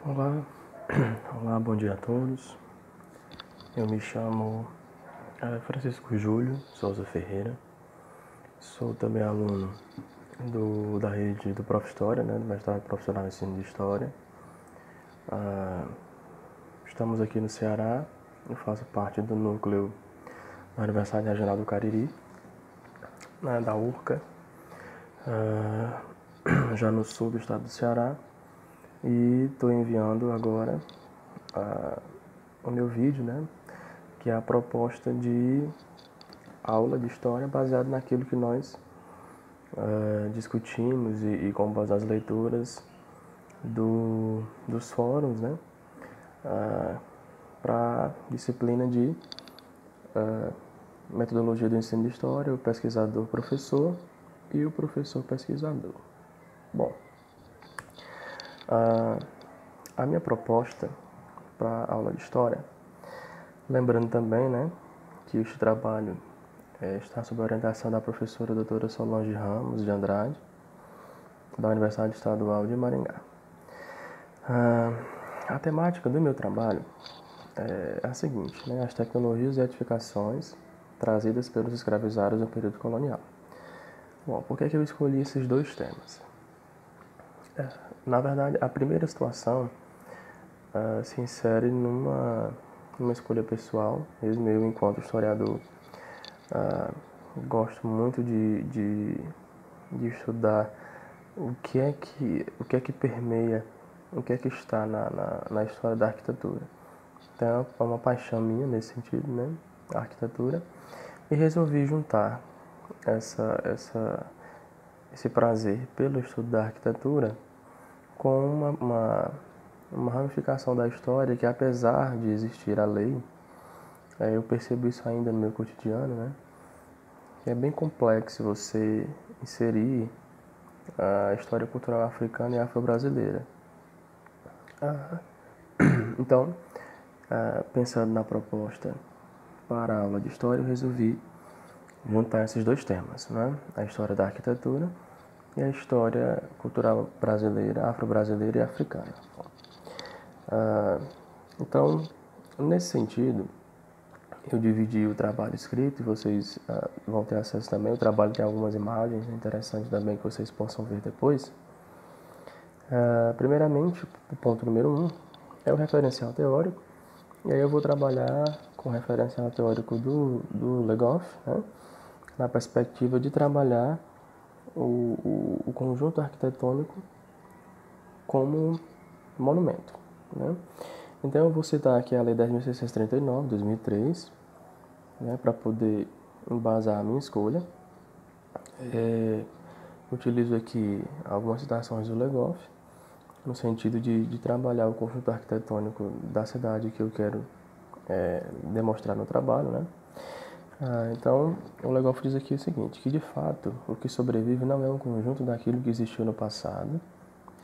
Olá, olá, bom dia a todos. Eu me chamo Francisco Júlio Souza Ferreira. Sou também aluno da rede do Prof. História, do mestrado profissional em ensino de História. Estamos aqui no Ceará. Eu faço parte do núcleo da Universidade Regional do Cariri, da URCA, já no sul do estado do Ceará. E estou enviando agora o meu vídeo, que é a proposta de aula de história baseada naquilo que nós discutimos e com base nas leituras dos fóruns, para a disciplina de metodologia do ensino de história, o pesquisador-professor e o professor-pesquisador. Bom, a minha proposta para a aula de história, lembrando também, que este trabalho está sob a orientação da professora doutora Solange Ramos de Andrade, da Universidade Estadual de Maringá. A temática do meu trabalho é a seguinte, as tecnologias e edificações trazidas pelos escravizados no período colonial. Bom, por que eu escolhi esses dois temas? Na verdade, a primeira situação se insere numa escolha pessoal. Mesmo eu, enquanto historiador, gosto muito de estudar o que é que permeia, o que é que está na história da arquitetura. Então, é uma paixão minha nesse sentido, a arquitetura, e resolvi juntar esse prazer pelo estudo da arquitetura com uma ramificação da história que, apesar de existir a lei, eu percebo isso ainda no meu cotidiano, que é bem complexo você inserir a história cultural africana e afro-brasileira. Então, pensando na proposta para a aula de história, eu resolvi juntar esses dois temas, a história da arquitetura e a história cultural brasileira, afro-brasileira e africana. Então, nesse sentido, eu dividi o trabalho escrito e vocês vão ter acesso também. O trabalho tem algumas imagens interessantes também que vocês possam ver depois. Primeiramente, o ponto número 1 é o referencial teórico. E aí eu vou trabalhar com o referencial teórico do Legoff, na perspectiva de trabalhar o conjunto arquitetônico como monumento. Então eu vou citar aqui a Lei 10.639, de 2003, para poder embasar a minha escolha. Utilizo aqui algumas citações do Legoff, no sentido de trabalhar o conjunto arquitetônico da cidade que eu quero demonstrar no trabalho. Então, o Legoff diz aqui o seguinte, que de fato o que sobrevive não é um conjunto daquilo que existiu no passado,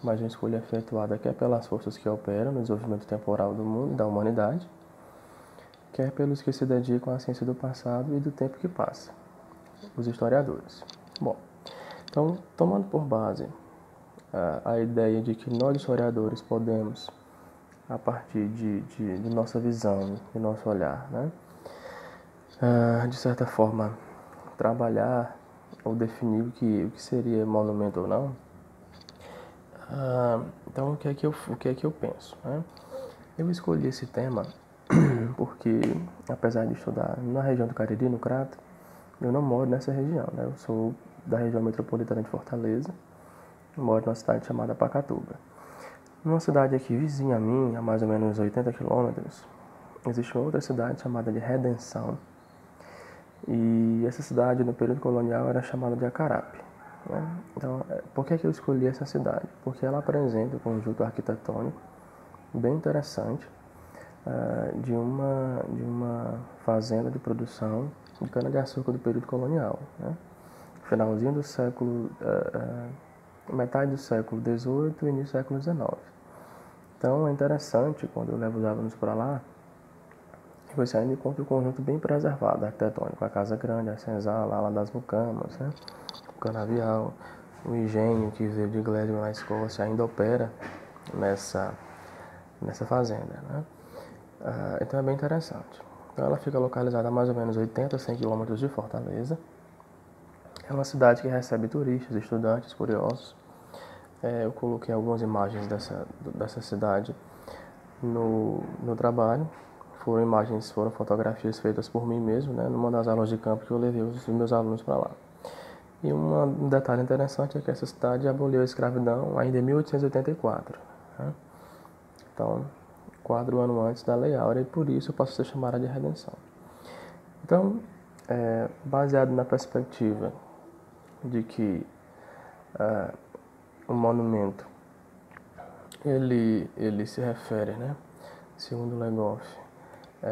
mas uma escolha efetuada quer pelas forças que operam no desenvolvimento temporal do mundo e da humanidade, quer pelos que se dedicam à ciência do passado e do tempo que passa, os historiadores. Bom, então, tomando por base a ideia de que nós, historiadores, podemos, a partir de nossa visão, de nosso olhar, de certa forma, trabalhar ou definir o que seria monumento ou não. Então, o que é que eu penso? Eu escolhi esse tema porque, apesar de estudar na região do Cariri, no Crato, eu não moro nessa região. Eu sou da região metropolitana de Fortaleza, eu moro numa cidade chamada Pacatuba. Numa cidade aqui vizinha a mim, a mais ou menos 80 quilômetros, existe uma outra cidade chamada de Redenção. E essa cidade, no período colonial, era chamada de Acarape. Então, por que eu escolhi essa cidade? Porque ela apresenta um conjunto arquitetônico bem interessante de uma fazenda de produção de cana-de-açúcar do período colonial. Finalzinho do século, metade do século XVIII e início do século XIX. Então, é interessante, quando eu levo os alunos para lá, que você ainda encontra um conjunto bem preservado, arquitetônico. A Casa Grande, a Senzala, a das Mucamas, o Canavial, o engenho que veio de Glasgow, na Escócia, ainda opera nessa nessa fazenda, né? Então é bem interessante. Então ela fica localizada a mais ou menos 80 a 100 quilômetros de Fortaleza. É uma cidade que recebe turistas, estudantes, curiosos. Eu coloquei algumas imagens dessa cidade no trabalho. Foram fotografias feitas por mim mesmo, né, numa das aulas de campo que eu levei os meus alunos para lá. E um detalhe interessante é que essa cidade aboliu a escravidão ainda em 1884. Né? Então, 4 anos antes da Lei Áurea, e por isso passou a ser chamada de Redenção. Então, baseado na perspectiva de que o monumento ele se refere, né, segundo Legoff,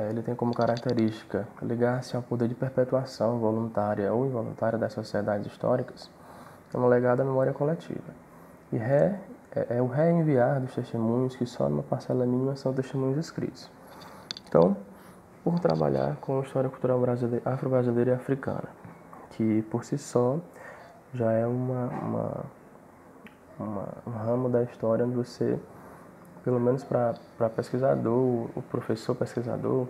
ele tem como característica ligar-se ao poder de perpetuação voluntária ou involuntária das sociedades históricas, é um legado à memória coletiva. E é o reenviar dos testemunhos que só numa parcela mínima são testemunhos escritos. Então, por trabalhar com a história cultural afro-brasileira e africana, que por si só já é um ramo da história onde você, pelo menos para pesquisador, o professor pesquisador,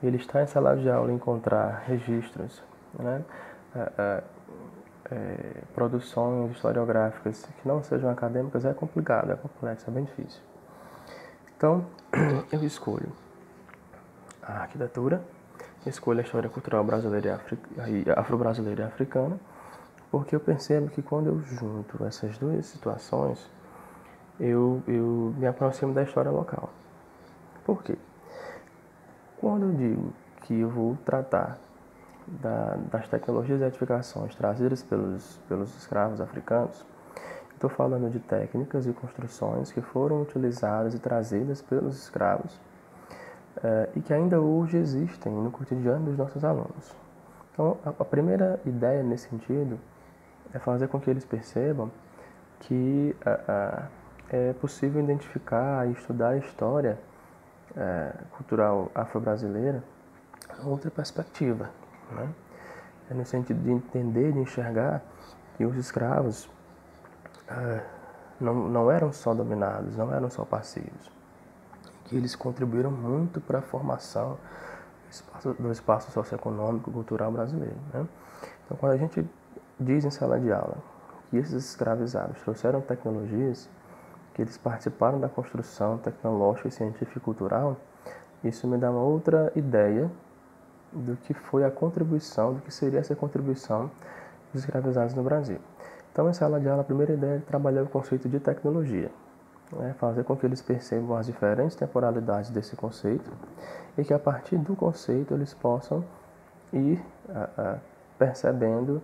ele está em sala de aula e encontrar registros, né, produções historiográficas que não sejam acadêmicas é complicado, é complexo, é bem difícil. Então, eu escolho a arquitetura, escolho a história cultural brasileira e afro-brasileira e africana, porque eu percebo que quando eu junto essas duas situações, eu me aproximo da história local. Por quê? Quando eu digo que eu vou tratar das tecnologias e edificações trazidas pelos escravos africanos, estou falando de técnicas e construções que foram utilizadas e trazidas pelos escravos e que ainda hoje existem no cotidiano dos nossos alunos. Então, a primeira ideia nesse sentido é fazer com que eles percebam que é possível identificar e estudar a história cultural afro-brasileira com outra perspectiva, né? É no sentido de entender, de enxergar que os escravos não eram só dominados, não eram só passivos, que eles contribuíram muito para a formação do espaço socioeconômico e cultural brasileiro, né? Então, quando a gente diz em sala de aula que esses escravizados trouxeram tecnologias, que eles participaram da construção tecnológica, científica e cultural, isso me dá uma outra ideia do que foi a contribuição, do que seria essa contribuição dos escravizados no Brasil. Então, em sala de aula, a primeira ideia é trabalhar o conceito de tecnologia, né? Fazer com que eles percebam as diferentes temporalidades desse conceito e que, a partir do conceito, eles possam ir percebendo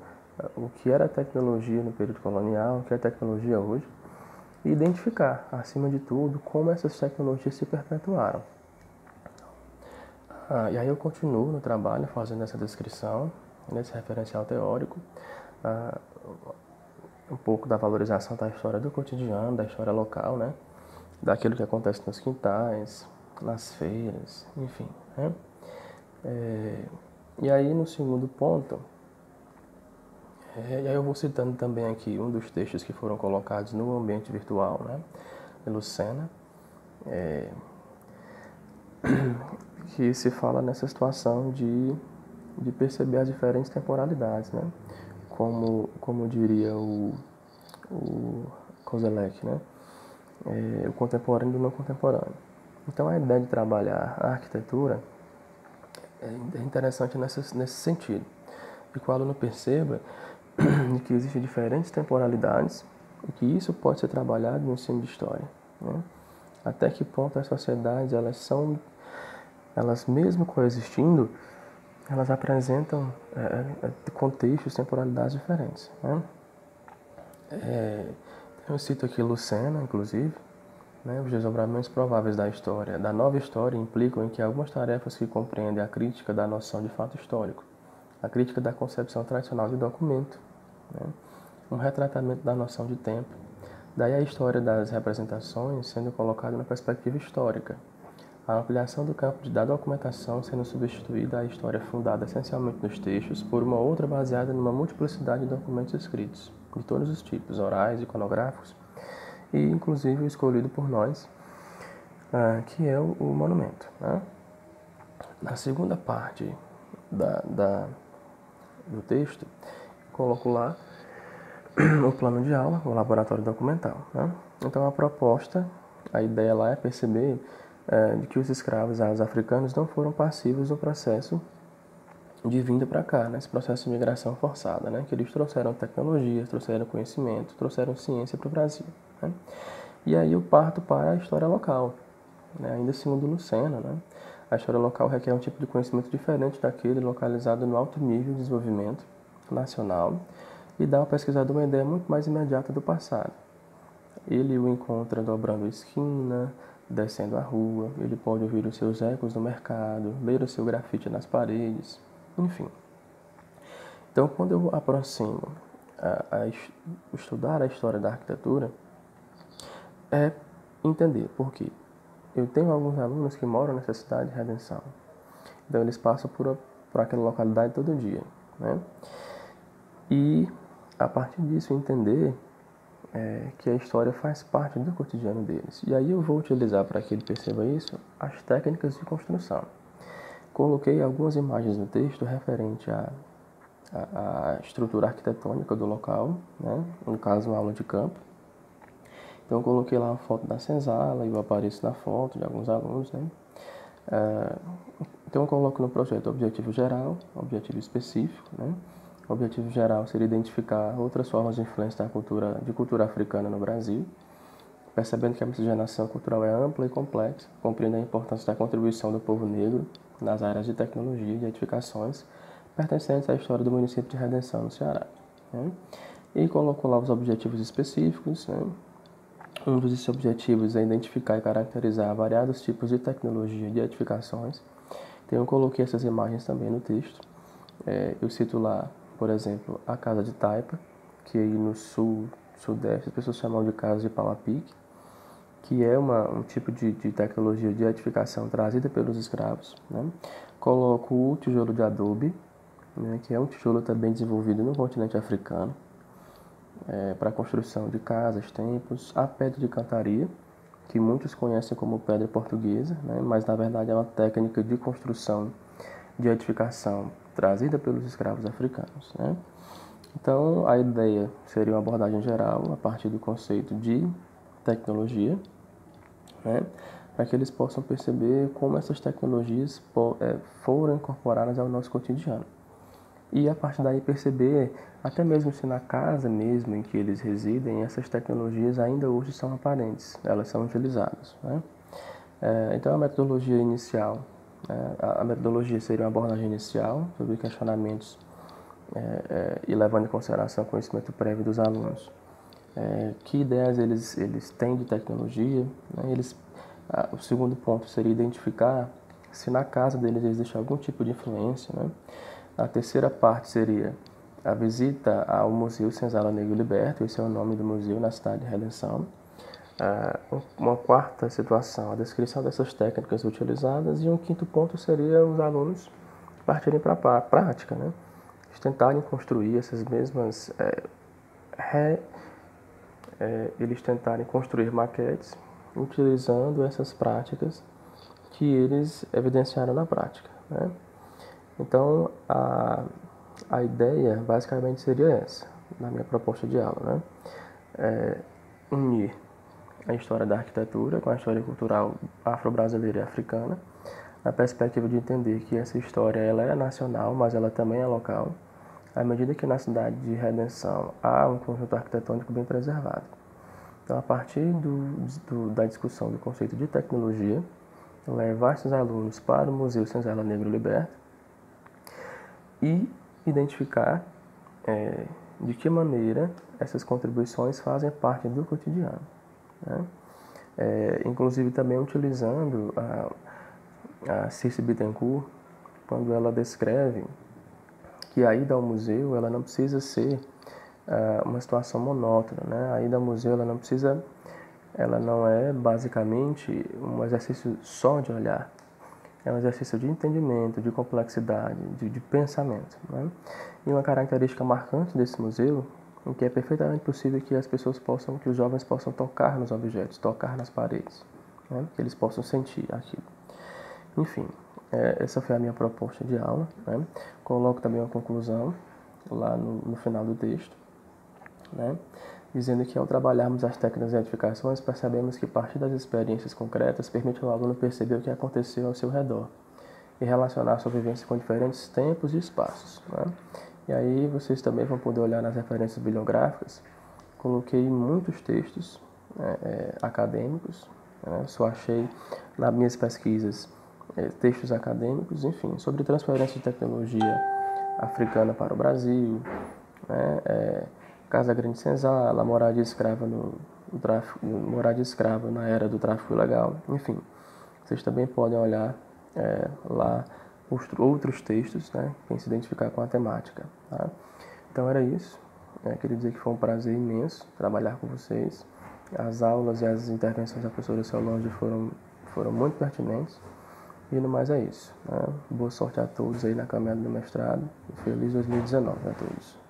o que era tecnologia no período colonial, o que é tecnologia hoje, e identificar, acima de tudo, como essas tecnologias se perpetuaram. E aí eu continuo no trabalho fazendo essa descrição, nesse referencial teórico, um pouco da valorização da história do cotidiano, da história local, né? Daquilo que acontece nos quintais, nas feiras, enfim, né? E aí, no segundo ponto, e aí eu vou citando também aqui um dos textos que foram colocados no ambiente virtual, né, de Lucena, que se fala nessa situação de perceber as diferentes temporalidades, né, como diria o Kozelek, né, o contemporâneo do não contemporâneo. Então, a ideia de trabalhar a arquitetura é interessante nesse sentido, de que o aluno perceba que existem diferentes temporalidades e que isso pode ser trabalhado no ensino de história, né? Até que ponto as sociedades, elas mesmo coexistindo, elas apresentam contextos, temporalidades diferentes, né? Eu cito aqui Lucena, inclusive, né? Os desdobramentos prováveis da nova história implicam em que algumas tarefas que compreendem a crítica da noção de fato histórico, a crítica da concepção tradicional de documento, né? Um retratamento da noção de tempo, daí a história das representações sendo colocada na perspectiva histórica, a ampliação do campo da documentação sendo substituída à história fundada essencialmente nos textos por uma outra baseada numa multiplicidade de documentos escritos, de todos os tipos, orais, iconográficos, e inclusive o escolhido por nós, que é o monumento, né? Na segunda parte do texto, coloco lá o plano de aula, o laboratório documental, né? Então a ideia lá é perceber de que os escravos africanos não foram passivos no processo de vinda para cá, nesse processo de migração forçada, né? Que eles trouxeram tecnologia, trouxeram conhecimento, trouxeram ciência para o Brasil, né? E aí eu parto para a história local, né? Ainda segundo Lucena, né? A história local requer um tipo de conhecimento diferente daquele localizado no alto nível de desenvolvimento nacional e dá ao pesquisador uma ideia muito mais imediata do passado. Ele o encontra dobrando a esquina, descendo a rua, ele pode ouvir os seus ecos no mercado, ler o seu grafite nas paredes, enfim. Então, quando eu aproximo estudar a história da arquitetura, é entender por quê. Eu tenho alguns alunos que moram nessa cidade de Redenção, então eles passam por aquela localidade todo dia, né? E, a partir disso, entender que a história faz parte do cotidiano deles. E aí eu vou utilizar, para que ele perceba isso, as técnicas de construção. Coloquei algumas imagens no texto referente à estrutura arquitetônica do local, né? No caso, uma aula de campo. Então eu coloquei lá uma foto da senzala e eu apareço na foto de alguns alunos, né? Então eu coloco no projeto objetivo geral, objetivo específico, né? O objetivo geral seria identificar outras formas de influência de cultura africana no Brasil, percebendo que a miscigenação cultural é ampla e complexa, compreende a importância da contribuição do povo negro nas áreas de tecnologia e de edificações pertencentes à história do município de Redenção, no Ceará, né? E coloco lá os objetivos específicos, né? Um dos objetivos é identificar e caracterizar variados tipos de tecnologia de edificações. Então eu coloquei essas imagens também no texto. Eu cito lá, por exemplo, a Casa de Taipa, que aí no sudeste as pessoas chamam de Casa de Pau a Pique, que é um tipo de tecnologia de edificação trazida pelos escravos, né? Coloco o tijolo de adobe, né, que é um tijolo também desenvolvido no continente africano, para a construção de casas, templos, a pedra de cantaria, que muitos conhecem como pedra portuguesa, né, mas na verdade é uma técnica de construção, de edificação trazida pelos escravos africanos, né? Então, a ideia seria uma abordagem geral a partir do conceito de tecnologia, né, para que eles possam perceber como essas tecnologias foram incorporadas ao nosso cotidiano. E a partir daí perceber, até mesmo se na casa mesmo em que eles residem, essas tecnologias ainda hoje são aparentes, elas são utilizadas, né? Então a metodologia inicial, a metodologia seria uma abordagem inicial sobre questionamentos e levando em consideração o conhecimento prévio dos alunos. Que ideias eles têm de tecnologia, né? O segundo ponto seria identificar se na casa deles existe algum tipo de influência, né? A terceira parte seria a visita ao Museu Senzala Negro Liberto, esse é o nome do museu na cidade de Redenção. Uma quarta situação, a descrição dessas técnicas utilizadas, e um quinto ponto seria os alunos partirem para a prática, né? Eles tentarem construir essas mesmas... eles tentarem construir maquetes utilizando essas práticas que eles evidenciaram na prática, né? Então, a ideia basicamente seria essa, na minha proposta de aula, né? Unir a história da arquitetura com a história cultural afro-brasileira e africana, na perspectiva de entender que essa história ela é nacional, mas ela também é local, à medida que na cidade de Redenção há um conjunto arquitetônico bem preservado. Então, a partir da discussão do conceito de tecnologia, levar esses alunos para o Museu Senzala Negro Liberto e identificar de que maneira essas contribuições fazem parte do cotidiano, né? Inclusive também utilizando a Circe Bittencourt, quando ela descreve que a ida ao museu ela não precisa ser uma situação monótona, né? A ida ao museu ela não é basicamente um exercício só de olhar, é um exercício de entendimento, de complexidade, de pensamento, né? E uma característica marcante desse museu é que é perfeitamente possível que as pessoas que os jovens possam tocar nos objetos, tocar nas paredes, né? Que eles possam sentir aquilo. Enfim, essa foi a minha proposta de aula, né? Coloco também uma conclusão lá no final do texto, né? Dizendo que ao trabalharmos as técnicas de edificações, percebemos que partir das experiências concretas permite ao aluno perceber o que aconteceu ao seu redor e relacionar sua vivência com diferentes tempos e espaços, né? E aí vocês também vão poder olhar nas referências bibliográficas. Coloquei muitos textos acadêmicos, né? Só achei nas minhas pesquisas textos acadêmicos, enfim, sobre transferência de tecnologia africana para o Brasil, né? Casa Grande Senzala, moradia escrava moradia escrava na era do tráfico ilegal, enfim. Vocês também podem olhar lá outros textos, né, que se identificar com a temática. Tá? Então era isso. Queria dizer que foi um prazer imenso trabalhar com vocês. As aulas e as intervenções da professora Solange foram muito pertinentes. E no mais é isso. Né? Boa sorte a todos aí na caminhada do mestrado. E feliz 2019 a todos.